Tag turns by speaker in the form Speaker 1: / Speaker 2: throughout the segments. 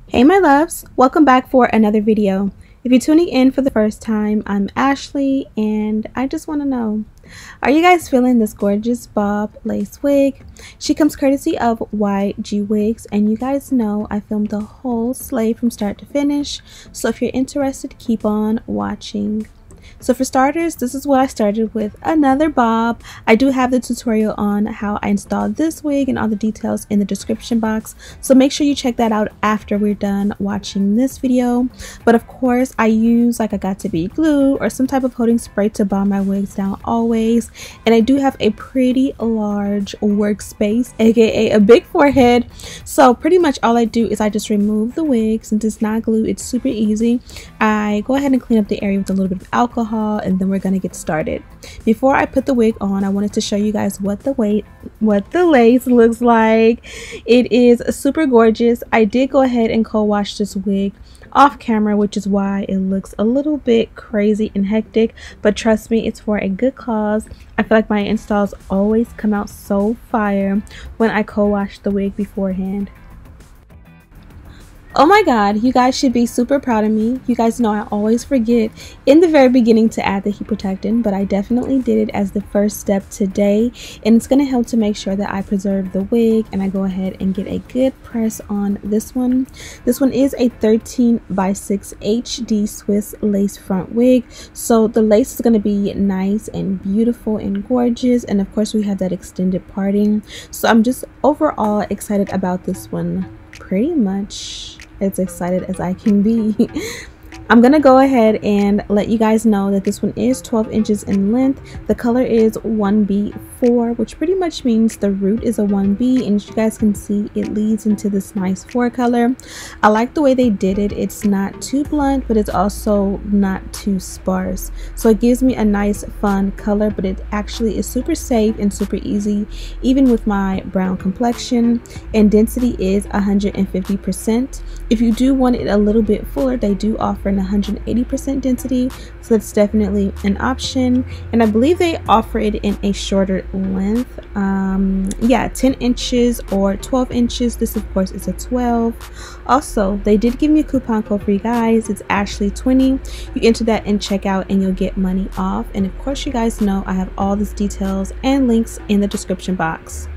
Speaker 1: Hey my loves, welcome back for another video. If you're tuning in for the first time, I'm Ashley and I just want to know, are you guys feeling this gorgeous bob lace wig? She comes courtesy of YGwigs, and you guys know I filmed the whole sleigh from start to finish, so if you're interested, keep on watching. So for starters, this is what I started with, another bob. I do have the tutorial on how I installed this wig and all the details in the description box, so make sure you check that out after we're done watching this video. But of course I use like a got-to-be glue or some type of holding spray to bond my wigs down always, and I do have a pretty large workspace, aka a big forehead, so pretty much all I do is I just remove the wig. Since it's not glue, it's super easy. I go ahead and clean up the area with a little bit of alcohol, and then we're gonna get started. Before I put the wig on, I wanted to show you guys what the lace looks like. It is super gorgeous. I did go ahead and co-wash this wig off camera, which is why it looks a little bit crazy and hectic, but trust me, it's for a good cause. I feel like my installs always come out so fire when I co-wash the wig beforehand. Oh my god, you guys should be super proud of me. You guys know I always forget in the very beginning to add the heat protectant, but I definitely did it as the first step today, and it's going to help to make sure that I preserve the wig, and I go ahead and get a good press on this one. This one is a 13 by 6 HD Swiss lace front wig, so the lace is going to be nice and beautiful and gorgeous, and of course we have that extended parting, so I'm just overall excited about this one. Pretty much as excited as I can be. I'm gonna go ahead and let you guys know that this one is 12 inches in length. The color is 1B4, which pretty much means the root is a 1B, and as you guys can see, it leads into this nice 4 color. I like the way they did it. It's not too blunt, but it's also not too sparse, so it gives me a nice fun color, but it actually is super safe and super easy even with my brown complexion, and density is 150%. If you do want it a little bit fuller, they do offer 180% density, so that's definitely an option, and I believe they offer it in a shorter length, yeah, 10 inches or 12 inches. This of course is a 12. Also, they did give me a coupon code for you guys. It's Ashley20. You enter that in checkout and you'll get money off, and of course you guys know I have all these details and links in the description box.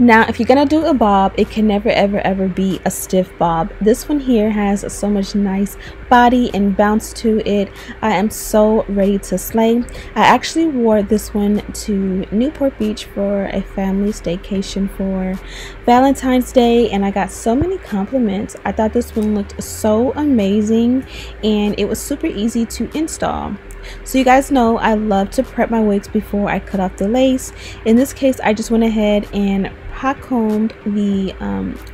Speaker 1: Now, if you're gonna do a bob, it can never ever be a stiff bob. This one here has so much nice body and bounce to it. I am so ready to slay. I actually wore this one to Newport Beach for a family staycation for Valentine's Day, and I got so many compliments. I thought this one looked so amazing, and it was super easy to install. So you guys know I love to prep my wigs before I cut off the lace. In this case, I just went ahead and hot combed the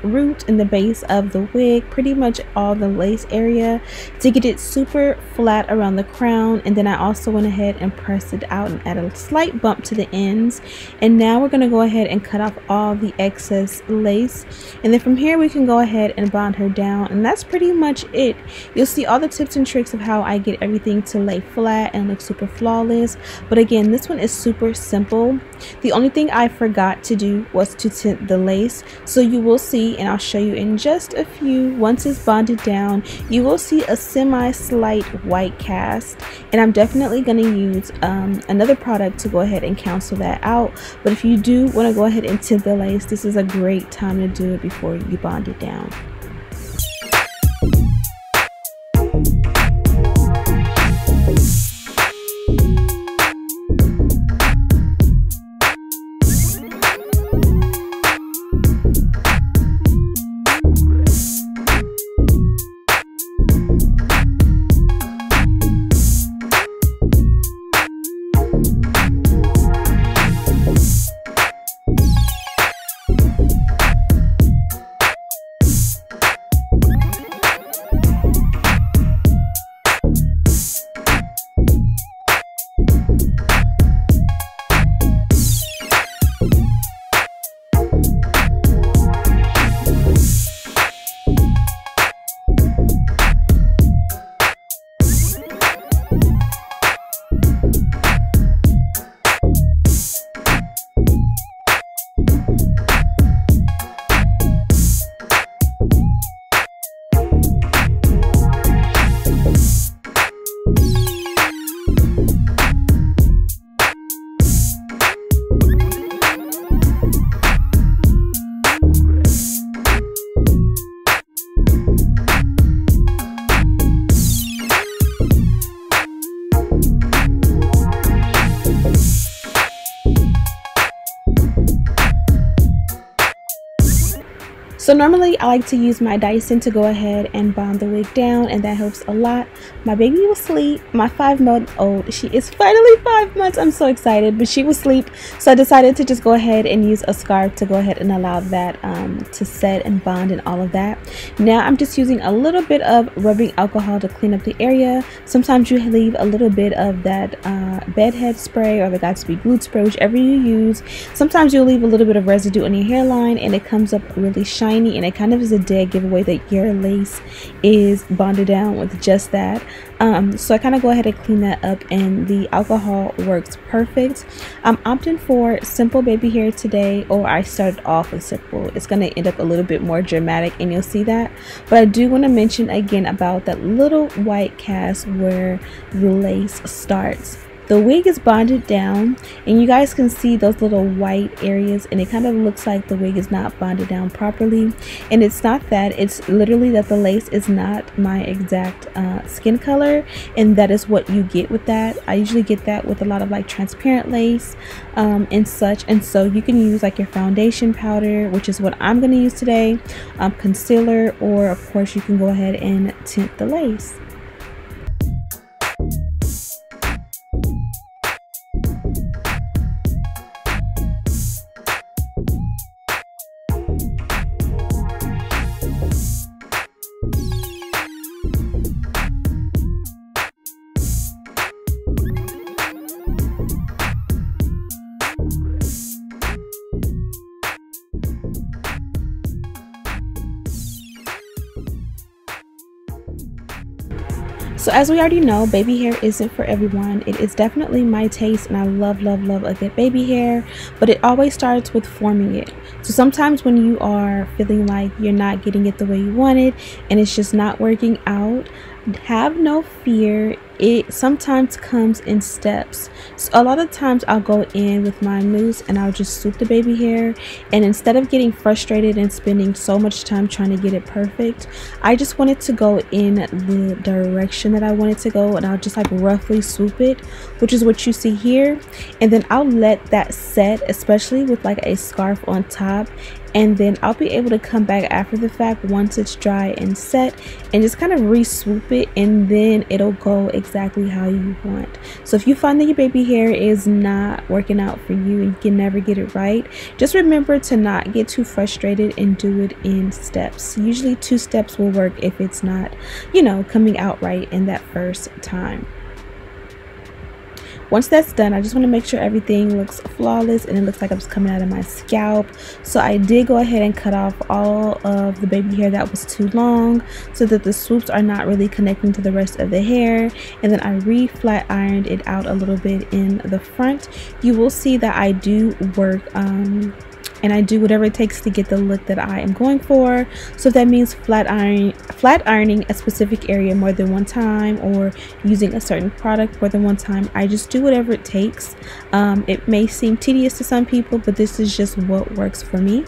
Speaker 1: root and the base of the wig, pretty much all the lace area, to get it super flat around the crown, and then I also went ahead and pressed it out and added a slight bump to the ends. And now we're going to go ahead and cut off all the excess lace, and then from here we can go ahead and bond her down, and that's pretty much it. You'll see all the tips and tricks of how I get everything to lay flat and look super flawless, but again, this one is super simple. The only thing I forgot to do was to into the lace. So you will see, and I'll show you in just a few, once it's bonded down, you will see a slight white cast, and I'm definitely going to use another product to go ahead and cancel that out. But if you do want to go ahead and tint the lace, this is a great time to do it before you bond it down. So normally I like to use my Dyson to go ahead and bond the wig down, and that helps a lot. My baby was asleep, my 5-month-old, she is finally 5 months, I'm so excited, but she was asleep, so I decided to just go ahead and use a scarf to go ahead and allow that to set and bond and all of that. Now I'm just using a little bit of rubbing alcohol to clean up the area. Sometimes you leave a little bit of that bedhead spray or the Godspeed glue spray, whichever you use. Sometimes you'll leave a little bit of residue on your hairline and it comes up really shiny, and it kind of is a dead giveaway that your lace is bonded down with just that. So I kind of go ahead and clean that up, and the alcohol works perfect. I'm opting for simple baby hair today, or I started off with simple. It's going to end up a little bit more dramatic and you'll see that, but I do want to mention again about that little white cast where the lace starts. The wig is bonded down, and you guys can see those little white areas, and it kind of looks like the wig is not bonded down properly. And it's not that, it's literally that the lace is not my exact skin color, and that is what you get with that. I usually get that with a lot of like transparent lace and such. And so you can use like your foundation powder, which is what I'm going to use today, concealer, or of course you can go ahead and tint the lace. So as we already know, baby hair isn't for everyone. It is definitely my taste, and I love a good baby hair, but it always starts with forming it. So sometimes when you are feeling like you're not getting it the way you want it and it's just not working out, have no fear. It sometimes comes in steps. So a lot of times I'll go in with my mousse and I'll just swoop the baby hair, and instead of getting frustrated and spending so much time trying to get it perfect, I just want it to go in the direction that I want it to go, and I'll just like roughly swoop it, which is what you see here. And then I'll let that set, especially with like a scarf on top, and then I'll be able to come back after the fact once it's dry and set and just kind of re-swoop it, and then it'll go exactly how you want. So if you find that your baby hair is not working out for you and you can never get it right, just remember to not get too frustrated and do it in steps. Usually 2 steps will work if it's not, you know, coming out right in that first time. Once that's done, I just want to make sure everything looks flawless and it looks like it's coming out of my scalp. So I did go ahead and cut off all of the baby hair that was too long so that the swoops are not really connecting to the rest of the hair. And then I re-flat ironed it out a little bit in the front. You will see that I do work and I do whatever it takes to get the look that I am going for. So if that means flat ironing a specific area more than one time, or using a certain product more than one time, I just do whatever it takes. It may seem tedious to some people, but this is just what works for me.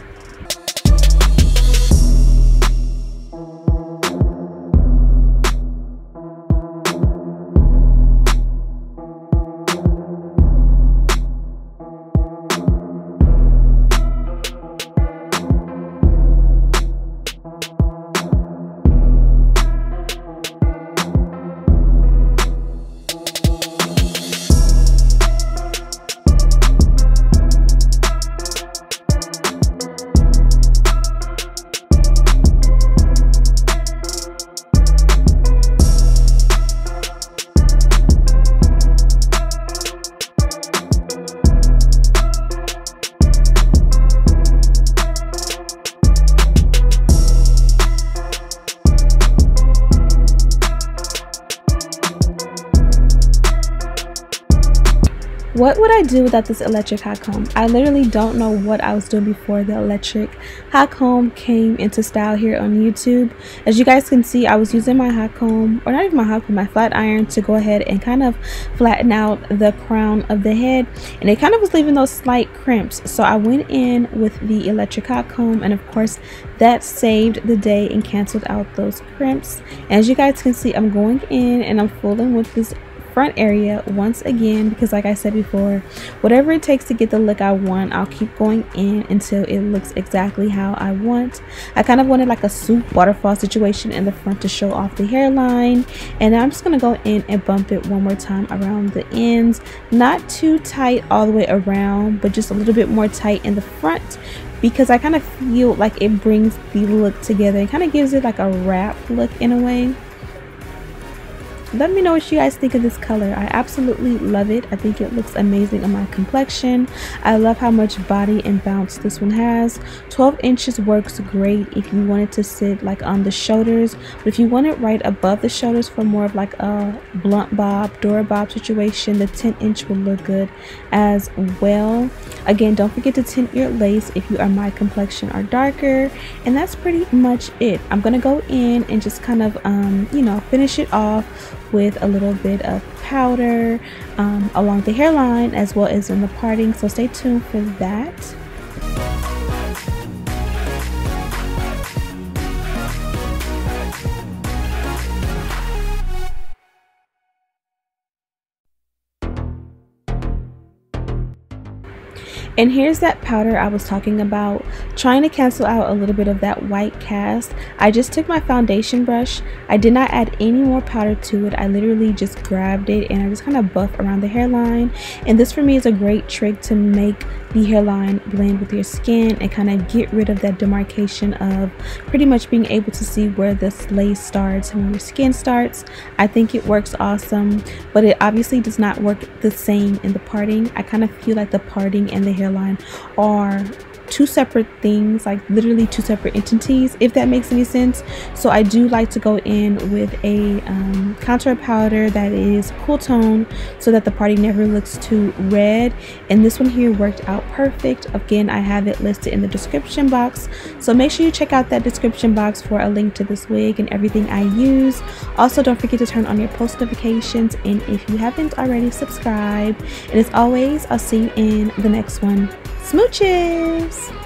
Speaker 1: What would I do without this electric hot comb? I literally don't know what I was doing before the electric hot comb came into style here on YouTube. As you guys can see, I was using my hot comb, or not even my hot comb, my flat iron, to go ahead and kind of flatten out the crown of the head, and it kind of was leaving those slight crimps. So I went in with the electric hot comb, and of course that saved the day and canceled out those crimps. As you guys can see, I'm going in and I'm fooling with this front area once again, because like I said before, whatever it takes to get the look I want, I'll keep going in until it looks exactly how I want. I kind of wanted like a swoop waterfall situation in the front to show off the hairline, and I'm just gonna go in and bump it one more time around the ends, not too tight all the way around, but just a little bit more tight in the front, because I kind of feel like it brings the look together. It kind of gives it like a wrap look in a way. Let me know what you guys think of this color. I absolutely love it. I think it looks amazing on my complexion. I love how much body and bounce this one has. 12 inches works great if you want it to sit like on the shoulders, but if you want it right above the shoulders for more of like a blunt bob, Dora bob situation, the 10-inch will look good as well. Again, don't forget to tint your lace if you are my complexion or darker, and that's pretty much it. I'm gonna go in and just kind of you know, finish it off with a little bit of powder along the hairline as well as in the parting, so stay tuned for that. And here's that powder I was talking about, trying to cancel out a little bit of that white cast. I just took my foundation brush. I did not add any more powder to it. I literally just grabbed it and I just kind of buff around the hairline. And this for me is a great trick to make the hairline blend with your skin and kind of get rid of that demarcation of pretty much being able to see where this lace starts and where your skin starts. I think it works awesome, but it obviously does not work the same in the parting. I kind of feel like the parting and the hairline are two separate things, like literally two separate entities, if that makes any sense. So I do like to go in with a contour powder that is cool tone so that the parting never looks too red, and this one here worked out perfect. Again, I have it listed in the description box, so make sure you check out that description box for a link to this wig and everything I use. Also, don't forget to turn on your post notifications, and if you haven't already, subscribe. And as always, I'll see you in the next one. Smooches!